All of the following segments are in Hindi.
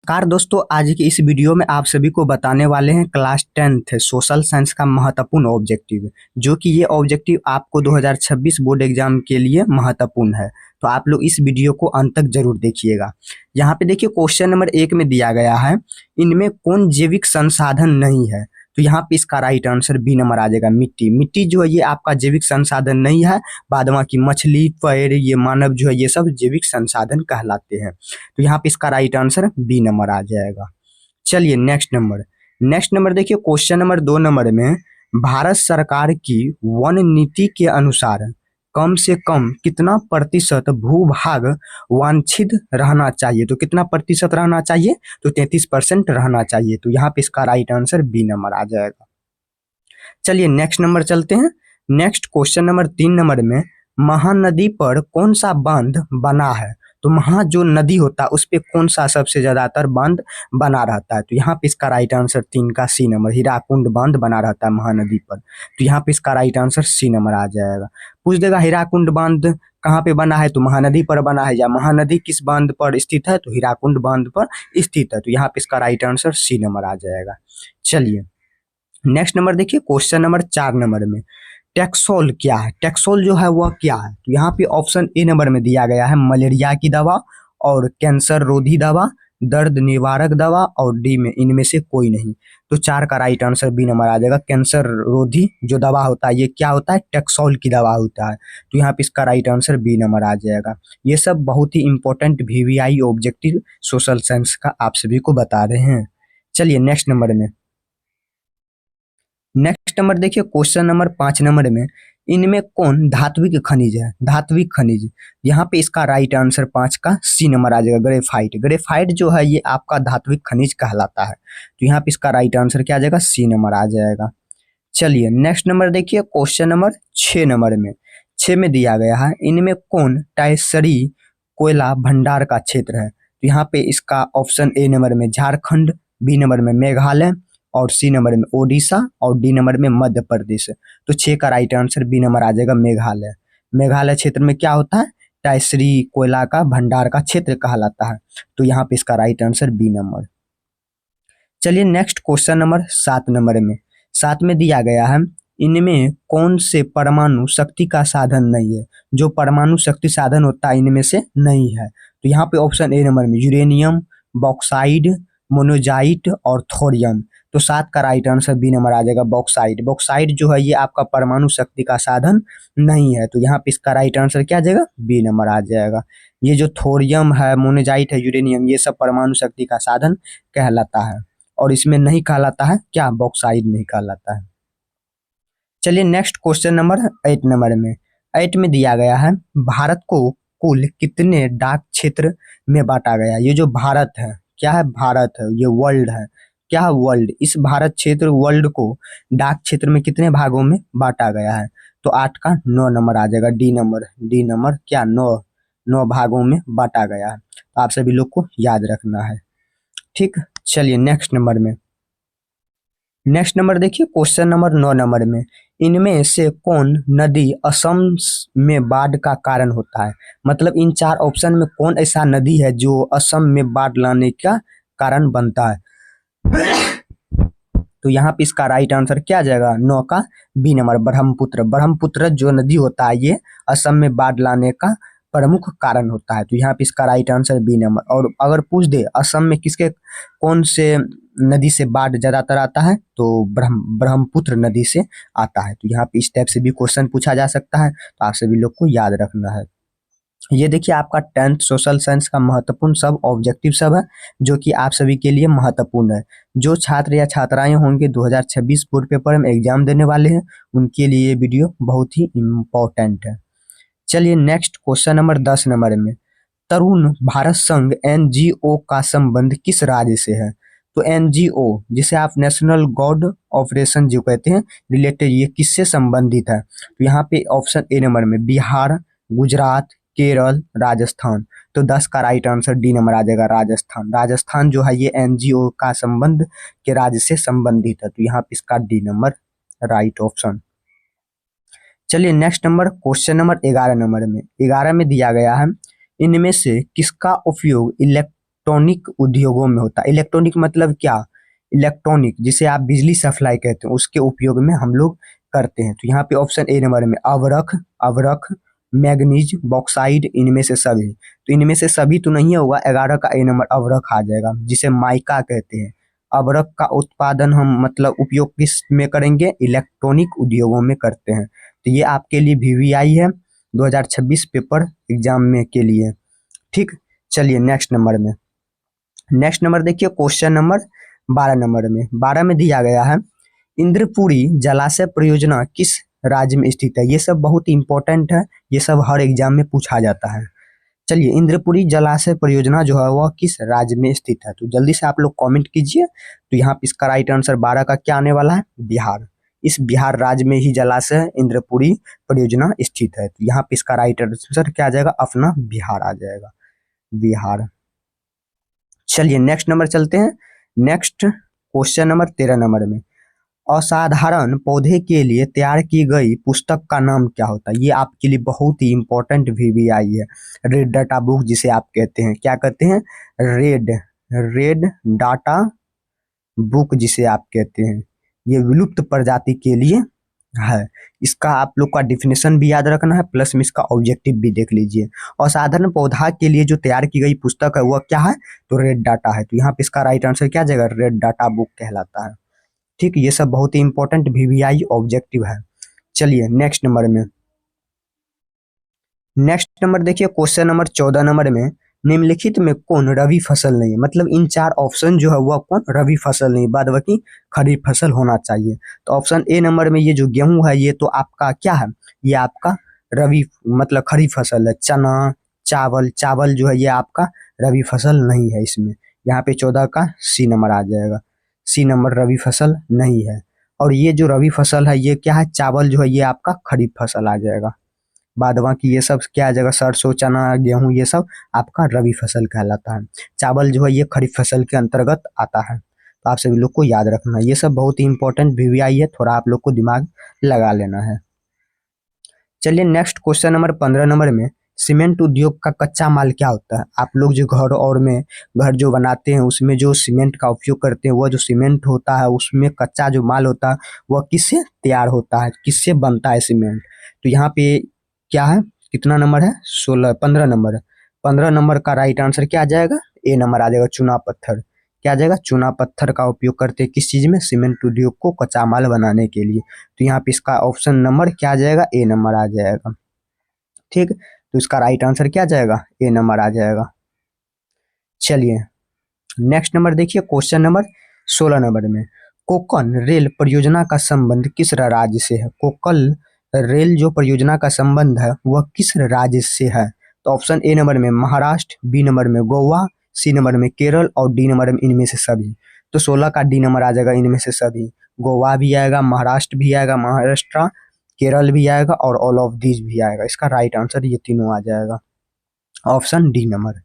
कार दोस्तों, आज की इस वीडियो में आप सभी को बताने वाले हैं क्लास 10th सोशल साइंस का महत्वपूर्ण ऑब्जेक्टिव, जो कि ये ऑब्जेक्टिव आपको 2026 बोर्ड एग्जाम के लिए महत्वपूर्ण है। तो आप लोग इस वीडियो को अंत तक जरूर देखिएगा। यहाँ पे देखिए क्वेश्चन नंबर 1 में दिया गया है, इनमें कौन जैविक संसाधन नहीं है। तो यहाँ पे इसका राइट आंसर बी नंबर आ जाएगा, मिट्टी। मिट्टी जो है ये आपका जैविक संसाधन नहीं है। बाद बाकी मछली, पेड़, ये मानव जो है ये सब जैविक संसाधन कहलाते हैं। तो यहाँ पे इसका राइट आंसर बी नंबर आ जाएगा। चलिए नेक्स्ट नंबर देखिए क्वेश्चन नंबर 2 नंबर में, भारत सरकार की वन नीति के अनुसार कम से कम कितना प्रतिशत भूभाग वांछित रहना चाहिए। तो कितना प्रतिशत रहना चाहिए, तो 33% रहना चाहिए। तो यहाँ पे इसका राइट आंसर बी नंबर आ जाएगा। चलिए नेक्स्ट नंबर चलते हैं। नेक्स्ट क्वेश्चन नंबर 3 नंबर में, महानदी पर कौन सा बांध बना है। तो महा जो नदी होता है उस पे कौन सा सबसे ज्यादातर बांध बना रहता है। तो यहाँ पे इसका राइट आंसर 3 का सी नंबर, हीराकुंड बांध बना रहता है महानदी पर। तो यहाँ पे इसका राइट आंसर सी नंबर आ जाएगा। पूछ देगा हीराकुंड बांध कहाँ पे बना है, तो महानदी पर बना है, या महानदी किस बांध पर स्थित है, तो हीराकुंड बांध पर स्थित है। तो यहाँ पे इसका राइट आंसर सी नंबर आ जाएगा। चलिए नेक्स्ट नंबर देखिए क्वेश्चन नंबर 4 नंबर में, टेक्सोल क्या है। टेक्सोल जो है वह क्या है। तो यहाँ पे ऑप्शन ए नंबर में दिया गया है, मलेरिया की दवा और कैंसर रोधी दवा, दर्द निवारक दवा, और डी में इनमें से कोई नहीं। तो 4 का राइट आंसर बी नंबर आ जाएगा। कैंसर रोधी जो दवा होता है ये क्या होता है, टेक्सोल की दवा होता है। तो यहाँ पे इसका राइट आंसर बी नंबर आ जाएगा। ये सब बहुत ही important VVI objective social science का आप सभी को बता रहे हैं। चलिए नेक्स्ट नंबर में, नेक्स्ट नंबर देखिए क्वेश्चन नंबर 5 नंबर में, इनमें कौन धात्विक खनिज है। धात्विक खनिज, यहाँ पे इसका राइट आंसर 5 का सी नंबर आ जाएगा, ग्रेफाइट। ग्रेफाइट जो है ये आपका धात्विक खनिज कहलाता है। तो यहाँ पे इसका राइट आंसर क्या आ जाएगा, सी नंबर आ जाएगा। चलिए नेक्स्ट नंबर देखिए क्वेश्चन नंबर 6 नंबर में, 6 में दिया गया है, इनमें कौन टाइसरी कोयला भंडार का क्षेत्र है। तो यहाँ पे इसका ऑप्शन ए नंबर में झारखंड, बी नंबर में मेघालय, और सी नंबर में ओडिशा, और डी नंबर में मध्य प्रदेश। तो 6 का राइट आंसर बी नंबर आ जाएगा, मेघालय। मेघालय क्षेत्र में क्या होता है, टाइसरी कोयला का भंडार का क्षेत्र कहलाता है। तो यहाँ पे इसका राइट आंसर बी नंबर। चलिए नेक्स्ट क्वेश्चन नंबर 7 नंबर में, 7 में दिया गया है, इनमें कौन से परमाणु शक्ति का साधन नहीं है। जो परमाणु शक्ति साधन होता है इनमें से नहीं है। तो यहाँ पे ऑप्शन ए नंबर में यूरेनियम, बॉक्साइड, मोनोजाइट और थोरियम। तो 7 का राइट आंसर बी नंबर आ जाएगा, बॉक्साइड। बॉक्साइड जो है ये आपका परमाणु शक्ति का साधन नहीं है। तो यहाँ पे इसका राइट आंसर क्या आ जाएगा, बी नंबर आ जाएगा। ये जो थोरियम है, मोनोजाइट है, यूरेनियम, ये सब परमाणु शक्ति का साधन कहलाता है। और इसमें नहीं कहलाता है क्या, बॉक्साइड नहीं कहलाता है। चलिए नेक्स्ट क्वेश्चन नंबर 8 नंबर में, 8 में दिया गया है, भारत को कुल कितने डाक क्षेत्र में बांटा गया। ये जो भारत है, क्या है, भारत है, ये वर्ल्ड है, क्या है, वर्ल्ड। इस भारत क्षेत्र वर्ल्ड को डाक क्षेत्र में कितने भागों में बांटा गया है। तो 8 का 9 नंबर आ जाएगा, डी नंबर। डी नंबर क्या, 9 भागों में बांटा गया है। तो आप सभी लोग को याद रखना है, ठीक। चलिए नेक्स्ट नंबर में, नेक्स्ट नंबर देखिए क्वेश्चन नंबर 9 नंबर में, इनमें से कौन नदी असम में बाढ़ का कारण होता है। मतलब इन 4 ऑप्शन में कौन ऐसा नदी है जो असम में बाढ़ लाने का कारण बनता है। तो यहाँ पे इसका राइट आंसर क्या आ जाएगा, 9 का बी नंबर, ब्रह्मपुत्र। ब्रह्मपुत्र जो नदी होता है ये असम में बाढ़ लाने का प्रमुख कारण होता है। तो यहाँ पे इसका राइट आंसर बी नंबर। और अगर पूछ दे असम में किसके कौन से नदी से बाढ़ ज्यादातर आता है, तो ब्रह्मपुत्र नदी से आता है। तो यहाँ पे इस टाइप से भी क्वेश्चन पूछा जा सकता है। तो आप सभी लोग को याद रखना है। ये देखिए आपका 10th सोशल साइंस का महत्वपूर्ण सब ऑब्जेक्टिव सब है, जो कि आप सभी के लिए महत्वपूर्ण है। जो छात्र या छात्राएं होंगे 2026 बोर्ड पेपर में एग्जाम देने वाले हैं, उनके लिए ये वीडियो बहुत ही इम्पोर्टेंट है। चलिए नेक्स्ट क्वेश्चन नंबर 10 नंबर में, तरुण भारत संघ एनजीओ का संबंध किस राज्य से है। तो एनजीओ जिसे आप नेशनल गार्ड ऑपरेशन जो कहते हैं रिलेटेड, ये किससे संबंधित है। तो यहाँ पे ऑप्शन ए नंबर में बिहार, गुजरात, केरल, राजस्थान। तो 10 का राइट आंसर डी नंबर आ जाएगा, राजस्थान। राजस्थान जो है ये एनजीओ का संबंध के राज्य से संबंधित है। तो यहाँ पे इसका डी नंबर राइट ऑप्शन। चलिए next number question number 11 number में, 11 में दिया गया है, इनमें से किसका उपयोग इलेक्ट्रॉनिक उद्योगों में होता है। इलेक्ट्रॉनिक मतलब क्या, इलेक्ट्रॉनिक जिसे आप बिजली सप्लाई कहते हैं उसके उपयोग में हम लोग करते हैं। तो यहाँ पे ऑप्शन ए नंबर में अवरख, अवरख, मैग्नीज, बॉक्साइड, इनमें से सभी। तो इनमें से सभी तो नहीं होगा, 11 का ए नंबर अवरख आ जाएगा जिसे माइका कहते हैं। अवरख का उत्पादन हम मतलब उपयोग किस में करेंगे, इलेक्ट्रॉनिक उद्योगों में करते हैं। तो ये आपके लिए वीवीआई है 2026 पेपर एग्जाम में के लिए। ठीक, चलिए नेक्स्ट नंबर में। नेक्स्ट नंबर देखिए क्वेश्चन नंबर 12 नंबर में, 12 में दिया गया है इंद्रपुरी जलाशय परियोजना किस राज्य में स्थित है। ये सब बहुत इंपॉर्टेंट है, ये सब हर एग्जाम में पूछा जाता है। चलिए इंद्रपुरी जलाशय परियोजना जो है वह किस राज्य में स्थित है, तो जल्दी से आप लोग कमेंट कीजिए। तो यहाँ पे इसका राइट आंसर 12 का क्या आने वाला है, बिहार। इस बिहार राज्य में ही जलाशय इंद्रपुरी परियोजना स्थित है। तो यहाँ पे इसका राइट आंसर क्या आ जाएगा, अपना बिहार आ जाएगा, बिहार। चलिए नेक्स्ट नंबर चलते हैं। नेक्स्ट क्वेश्चन नंबर 13 नंबर में, असाधारण पौधे के लिए तैयार की गई पुस्तक का नाम क्या होता है। ये आपके लिए बहुत ही इंपॉर्टेंट वीवीआई है, रेड डाटा बुक जिसे आप कहते हैं, क्या कहते हैं, रेड, रेड डाटा बुक जिसे आप कहते हैं। ये विलुप्त प्रजाति के लिए है। इसका आप लोग का डिफिनेशन भी याद रखना है, प्लस में इसका ऑब्जेक्टिव भी देख लीजिए। असाधारण पौधा के लिए जो तैयार की गई पुस्तक है वह क्या है, तो रेड डाटा है। तो यहाँ पे इसका राइट आंसर क्या जाएगा, रेड डाटा बुक कहलाता है। ठीक, ये सब बहुत ही इंपॉर्टेंट वीवीआई ऑब्जेक्टिव है। चलिए नेक्स्ट नंबर में, नेक्स्ट नंबर देखिए क्वेश्चन नंबर 14 नंबर में, निम्नलिखित में कौन रबी फसल नहीं है। मतलब इन चार ऑप्शन जो है वह कौन रबी फसल नहीं, बाद बाकी खरीफ फसल होना चाहिए। तो ऑप्शन ए नंबर में ये जो गेहूं है ये तो आपका क्या है, ये आपका रबी मतलब खरीफ फसल है। चना, चावल, चावल जो है ये आपका रबी फसल नहीं है इसमें। यहाँ पे 14 का सी नंबर आ जाएगा, सी नंबर रबी फसल नहीं है। और ये जो रबी फसल है ये क्या है, चावल जो है ये आपका खरीफ फसल आ जाएगा। बाद बाकी ये सब क्या आ जाएगा, सरसों, चना, गेहूं, ये सब आपका रबी फसल कहलाता है। चावल जो है ये खरीफ फसल के अंतर्गत आता है। तो आप सभी लोग को याद रखना है, ये सब बहुत ही इंपॉर्टेंट वीवीआई है, थोड़ा आप लोग को दिमाग लगा लेना है। चलिए नेक्स्ट क्वेश्चन नंबर 15 नंबर में, सीमेंट उद्योग का कच्चा माल क्या होता है। आप लोग जो घर और में घर जो बनाते हैं उसमें जो सीमेंट का उपयोग करते हैं, वह जो सीमेंट होता है उसमें कच्चा जो माल होता है वह किससे तैयार होता है, किससे बनता है सीमेंट। तो यहाँ पे क्या है, कितना नंबर है, 16, 15 नंबर है। 15 नंबर का राइट आंसर क्या आ जाएगा, ए नंबर आ जाएगा, चूना पत्थर। क्या आ जाएगा, चूना पत्थर का उपयोग करते हैं किस चीज में, सीमेंट उद्योग को कच्चा माल बनाने के लिए। तो यहाँ पे इसका ऑप्शन नंबर क्या आ जाएगा, ए नंबर आ जाएगा। ठीक, तो इसका राइट आंसर क्या आ जाएगा, ए नंबर आ जाएगा। चलिए नेक्स्ट नंबर देखिए क्वेश्चन नंबर 16 नंबर में, कोकन रेल परियोजना का संबंध किस राज्य से है। कोकल रेल जो परियोजना का संबंध है वह किस राज्य से है। तो ऑप्शन ए नंबर में महाराष्ट्र, बी नंबर में गोवा, सी नंबर में केरल और डी नंबर में इनमें से सभी। तो 16 का डी नंबर आ जाएगा, इनमें से सभी। गोवा भी आएगा, महाराष्ट्र भी आएगा, महाराष्ट्र, केरल भी आएगा और ऑल ऑफ दीज भी आएगा। इसका राइट आंसर ये तीनों आ जाएगा, ऑप्शन डी नंबर,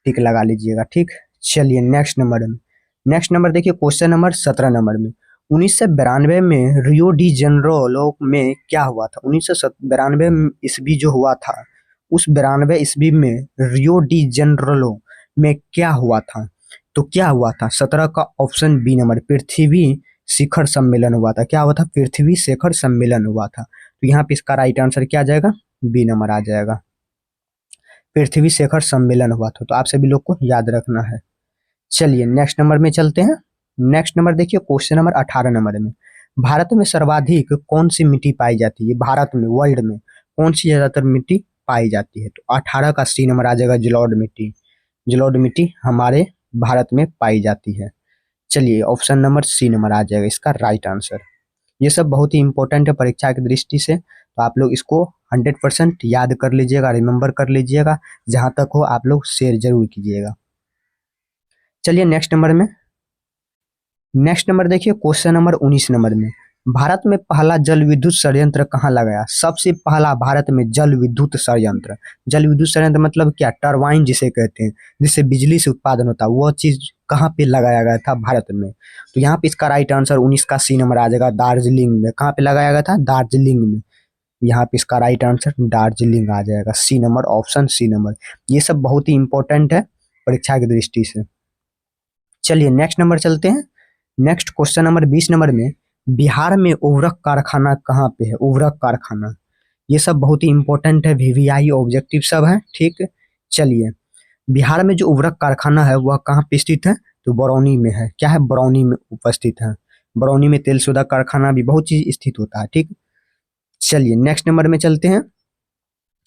टिक लगा लीजिएगा। ठीक, चलिए नेक्स्ट नंबर में, नेक्स्ट नंबर देखिए क्वेश्चन नंबर 17 नंबर में, 1992 में रियो डी जेनेरो में क्या हुआ था। 1992 ईस्वी जो हुआ था, उस 92 ईस्वी में रियो डी जेनेरो में क्या हुआ था। तो क्या हुआ था, 17 का ऑप्शन बी नंबर, पृथ्वी शिखर सम्मेलन हुआ था। क्या हुआ था, पृथ्वी शिखर सम्मेलन हुआ था। तो यहाँ पे इसका राइट आंसर क्या आ जाएगा, बी नंबर आ जाएगा, पृथ्वी शिखर सम्मेलन हुआ था। तो आप सभी लोग को याद रखना है। चलिए नेक्स्ट नंबर में चलते हैं। नेक्स्ट नंबर देखिए क्वेश्चन नंबर 18 नंबर में, भारत में सर्वाधिक कौन सी मिट्टी पाई जाती है। भारत में, वर्ल्ड में कौन सी ज्यादातर मिट्टी पाई जाती है। तो 18 का सी नंबर आ जाएगा, जलोढ़ मिट्टी। जलोढ़ मिट्टी हमारे भारत में पाई जाती है। चलिए ऑप्शन नंबर सी नंबर आ जाएगा इसका राइट आंसर। ये सब बहुत ही इंपॉर्टेंट है परीक्षा की दृष्टि से, तो आप लोग इसको 100% याद कर लीजिएगा, रिमेंबर कर लीजिएगा, जहां तक हो आप लोग शेयर जरूर कीजिएगा। चलिए नेक्स्ट नंबर में, नेक्स्ट नंबर देखिए क्वेश्चन नंबर 19 नंबर में, भारत में पहला जल विद्युत संयंत्र कहाँ लगाया। सबसे पहला भारत में जल विद्युत संयंत्र, जल विद्युत संयंत्र मतलब क्या, टरबाइन जिसे कहते हैं, जिससे बिजली से उत्पादन होता है, वो चीज कहाँ पे लगाया गया था, भारत में। तो यहाँ पे इसका राइट आंसर 19 का सी नंबर आ जाएगा, दार्जिलिंग में। कहाँ पे लगाया गया था, दार्जिलिंग में। यहाँ पे इसका राइट आंसर दार्जिलिंग आ जाएगा, C number, option C number. ये सब बहुत ही इंपॉर्टेंट है परीक्षा की दृष्टि से। चलिए नेक्स्ट नंबर चलते हैं। नेक्स्ट क्वेश्चन नंबर 20 नंबर में, बिहार में उर्वरक कारखाना कहाँ पे है? उर्वरक कारखाना, ये सब बहुत ही इंपॉर्टेंट है, वीवीआई ऑब्जेक्टिव सब है, ठीक। चलिए, बिहार में जो उर्वरक कारखाना है वह कहाँ पे स्थित है? तो बरौनी में है। क्या है? बरौनी में उपस्थित है। बरौनी में तेल शोधक कारखाना भी बहुत चीज स्थित होता है, ठीक। चलिए नेक्स्ट नंबर में चलते हैं।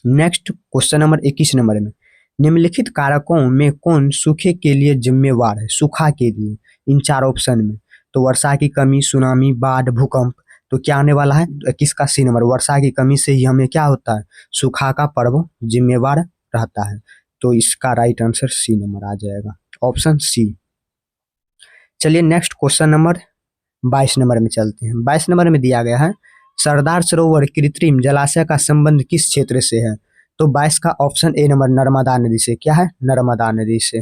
नेक्स्ट क्वेश्चन नंबर 21 नंबर में, निम्नलिखित कारकों में कौन सूखे के लिए जिम्मेवार है? सूखा के लिए इन चार ऑप्शन में, तो वर्षा की कमी, सुनामी, बाढ़, भूकंप। तो क्या आने वाला है? 21 का सी नंबर, वर्षा की कमी से ही हमें क्या होता है? सूखा का पर्व जिम्मेवार रहता है। तो इसका राइट आंसर सी नंबर आ जाएगा, ऑप्शन सी। चलिए नेक्स्ट क्वेश्चन नंबर 22 नंबर में चलते हैं। 22 नंबर में दिया गया है, सरदार सरोवर कृत्रिम जलाशय का संबंध किस क्षेत्र से है? तो 22 का ऑप्शन ए नंबर, नर्मदा नदी से। क्या है? नर्मदा नदी से,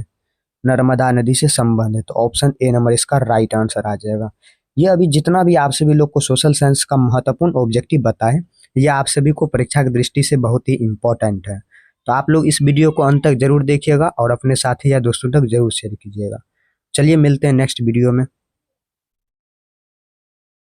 नर्मदा नदी से संबंध है। तो ऑप्शन ए नंबर इसका राइट आंसर आ जाएगा। ये अभी जितना भी आप सभी लोग को सोशल साइंस का महत्वपूर्ण ऑब्जेक्टिव बताए, ये आप सभी को परीक्षा की दृष्टि से बहुत ही इंपॉर्टेंट है। तो आप लोग इस वीडियो को अंत तक जरूर देखिएगा और अपने साथी या दोस्तों तक जरूर शेयर कीजिएगा। चलिए मिलते हैं नेक्स्ट वीडियो में।